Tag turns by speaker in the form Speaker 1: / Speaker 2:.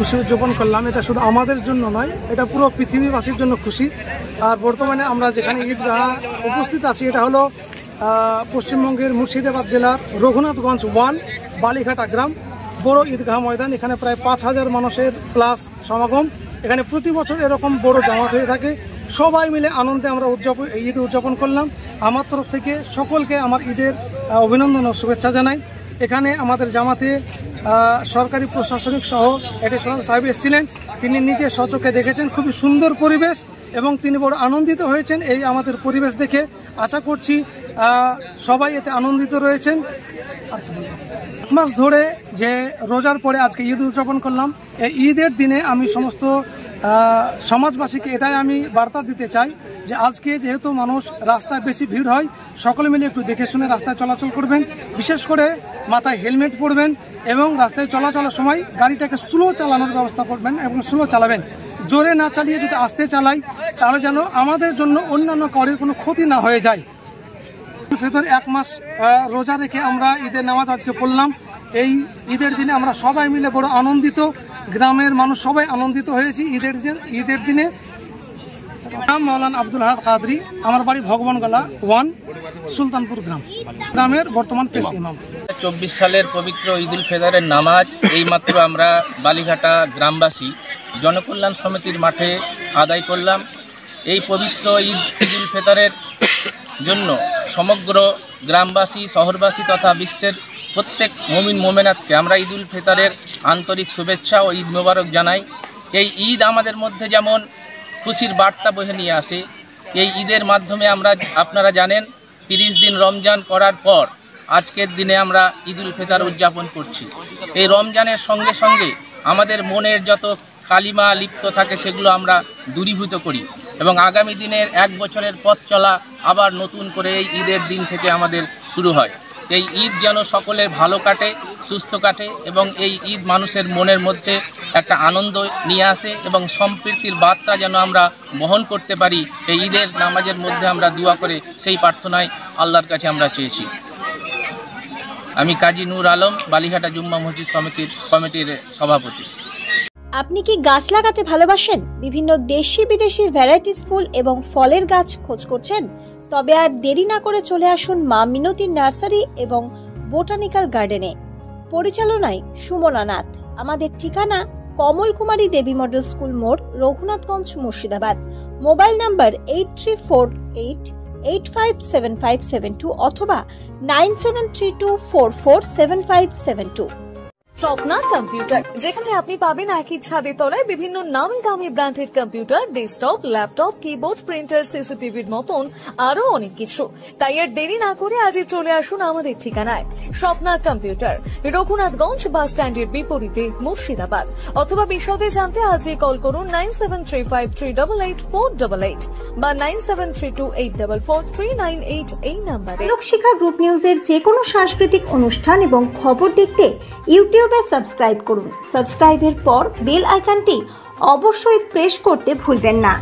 Speaker 1: খুশি উদযাপন করলাম, এটা শুধু আমাদের জন্য নয়, এটা পুরো পৃথিবীবাসীর জন্য খুশি। আর বর্তমানে আমরা যেখানে ঈদগাহ উপস্থিত আছি এটা হলো পশ্চিমবঙ্গের মুর্শিদাবাদ জেলার রঘুনাথগঞ্জ 1 বালিঘাটা গ্রাম বড় ঈদগাহ ময়দান। এখানে প্রায় 5000 মানুষের প্লাস সমাগম। এখানে প্রতি বছর এরকম বড় জামাত হয়ে থাকে। সবাই মিলে আনন্দে আমরা ঈদ উদযাপন করলাম। আমার তরফ থেকে সকলকে আমার ঈদের অভিনন্দন ও শুভেচ্ছা জানাই। এখানে আমাদের জামাতে সরকারি প্রশাসনিক সহ এডিশনাল সাহেব এসেছিলেন, তিনি নিজে সচক্ষে দেখেছেন খুবই সুন্দর পরিবেশ এবং তিনি বড় আনন্দিত হয়েছেন এই আমাদের পরিবেশ দেখে। আশা করছি সবাই এতে আনন্দিত রয়েছেন। মাস ধরে যে রোজার পরে আজকে ঈদ উদযাপন করলাম, এই ঈদের দিনে আমি সমস্ত সমাজবাসীকে এটাই আমি বার্তা দিতে চাই যে আজকে যেহেতু মানুষ রাস্তায় বেশি ভিড় হয়, সকলে মিলে একটু দেখে শুনে রাস্তায় চলাচল করবেন, বিশেষ করে মাথায় হেলমেট পরবেন এবং রাস্তায় চলাচলের সময় গাড়িটাকে স্লো চালানোর ব্যবস্থা করবেন এবং স্লো চালাবেন। জোরে না চালিয়ে যদি আস্তে চালাই তাহলে যেন আমাদের জন্য অন্যান্য কারোর কোনো ক্ষতি না হয়ে যায়। ভেতর 1 মাস রোজা রেখে আমরা ঈদের নামাজ আজকে পড়লাম। এই ঈদের দিনে আমরা সবাই মিলে বড় আনন্দিত, গ্রামের মানুষ সবাই আনন্দিত হয়েছি ঈদের দিনে। নাম মাওলানা আব্দুল হাদ কাদরি, আমার বাড়ি ভগবানগোলা 1 সুলতানপুর গ্রামের বর্তমান পেশ ইমাম।
Speaker 2: 24 সালের পবিত্র ঈদুল ফিতরের নামাজ এইমাত্র আমরা বালিঘাটা গ্রামবাসী জনকল্যাণ সমিতির মাঠে আদায় করলাম। এই পবিত্র ঈদুল ফিতরের জন্য সমগ্র গ্রামবাসী, শহরবাসী তথা বিশ্বের প্রত্যেক মুমিন মুমিনাতকে আমরা ঈদুল ফিতরের আন্তরিক শুভেচ্ছা ও ঈদ মোবারক জানাই। এই ঈদ আমাদের মধ্যে যেমন খুশির বার্তা বহে নিয়ে আসে, এই ঈদের মাধ্যমে আপনারা জানেন 30 দিন রমজান করার পর আজকের দিনে আমরা ঈদুল ফিতর উদযাপন করছি। এই রমজানের সঙ্গে সঙ্গে আমাদের মনের যত কালিমা লিপ্ত থাকে সেগুলো আমরা দূরীভূত করি এবং আগামী দিনের 1 বছরের পথ চলা আবার নতুন করে এই ঈদের দিন থেকে আমাদের শুরু হয়। এই ঈদ যেন সকলের ভালো কাটে, সুস্থ কাটে এবং এই ঈদ মানুষের মনের মধ্যে একটা আনন্দ নিয়ে আসে এবং সম্প্রীতির বার্তা যেন আমরা বহন করতে পারি। এই ঈদের নামাজের মধ্যে আমরা দোয়া করে সেই প্রার্থনায় আল্লাহর কাছে আমরা চেয়েছি। আমি কাজী নূর আলম, বালিঘাটা জুম্মা মসজিদ কমিটির সভাপতি।
Speaker 3: আপনি কি গাছ লাগাতে ভালোবাসেন? বিভিন্ন দেশি বিদেশি ভ্যারাইটিস ফুল এবং ফলের গাছ খোঁজ করছেন? তবে আর দেরি না করে চলে আসুন মা মিনতি নার্সারি এবং বোটানিক্যাল গার্ডেনে। পরিচালনায় সুমনা নাথ। আমাদের ঠিকানা কমল কুমারী দেবী মডেল স্কুল মোড়, রঘুনাথগঞ্জ, মুর্শিদাবাদ। মোবাইল নাম্বার 8348857572 অথবা 9732447572।
Speaker 4: স্বপ্না কম্পিউটার, যেখানে আপনি পাবেন একই ছাদের তলায় বিভিন্ন নামি দামি branded computer, desktop, laptop, keyboard, printer, সিসিটিভির মতন আরো অনেক কিছু। তাই আর দেরি না করে আজই চলে আসুন আমাদের ঠিকানায়। স্বপ্না কম্পিউটার, রঘুনাথগঞ্জ বাস স্ট্যান্ডের বিপরীতে, মুর্শিদাবাদ। অথবা বিশদে জানতে আজই কল করুন 9735388488 বা 9732844398 এই নাম্বারে।
Speaker 3: লোকশিক্ষা গ্রুপ নিউজের যে কোনো সাংস্কৃতিক অনুষ্ঠান এবং খবর দেখতে ইউটিউবে সাবস্ক্রাইব করুন। সাবস্ক্রাইবের পর বেল আইকনটি অবশ্যই প্রেস করতে ভুলবেন না।